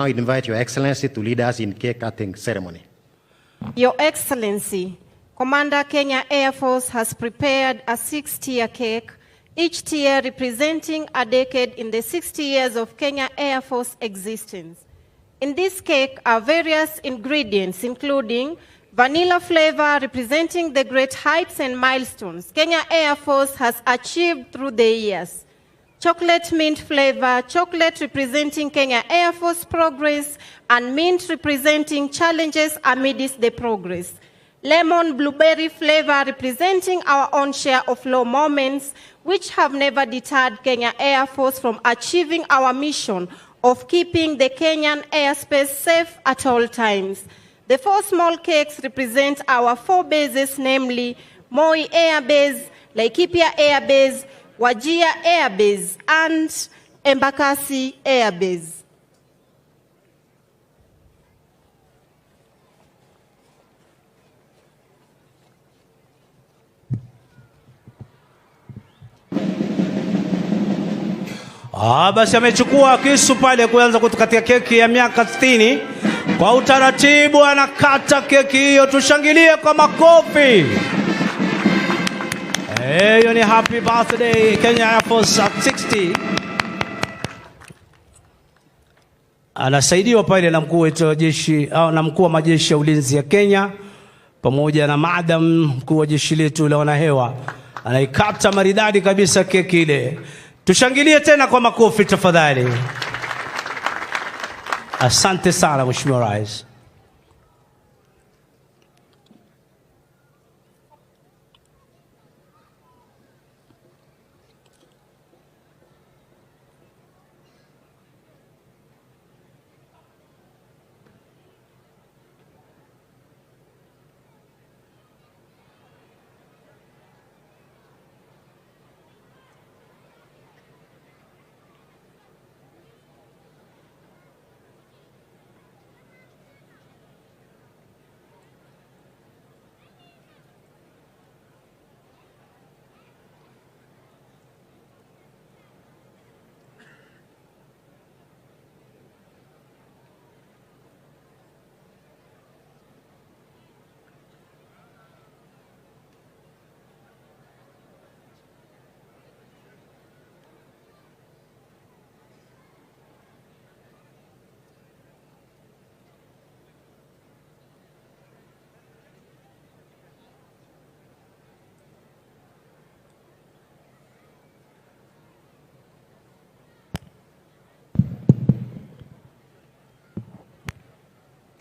I invite Your Excellency to lead us in cake cutting ceremony. Your Excellency, Commander Kenya Air Force has prepared a 6-tier cake, each tier representing a decade in the 60 years of Kenya Air Force existence. In this cake are various ingredients, including vanilla flavor representing the great heights and milestones Kenya Air Force has achieved through the years. Chocolate mint flavor, chocolate representing Kenya Air Force progress, and mint representing challenges amidst the progress. Lemon blueberry flavor representing our own share of low moments, which have never deterred Kenya Air Force from achieving our mission of keeping the Kenyan airspace safe at all times. The 4 small cakes represent our 4 bases, namely Moi Air Base, Laikipia Air Base, Wajir Air Base, and Embakasi Air Base. Basi amechukua kisu pale kuanza kutukatia keki ya miaka 60. Kwa utaratibu anakata keki hiyo, tushangilie kwa makofi. Hiyo ni happy birthday Kenya Air Force at 60. Anasaidiwa pale na mkuu wetu wa jeshi na mkuu wa majeshi ya ulinzi ya Kenya pamoja na madam mkuu wa jeshi letu la wanahewa. Anaikata maridadi kabisa keki ile. Tushangilie tena kwa makofi tafadhali. Asante sana Mheshimiwa Rais.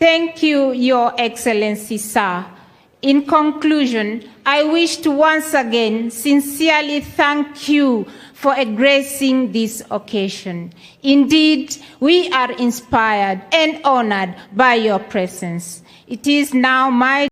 Thank you, Your Excellency, sir. In conclusion, I wish to once again sincerely thank you for gracing this occasion. Indeed, we are inspired and honored by your presence. It is now my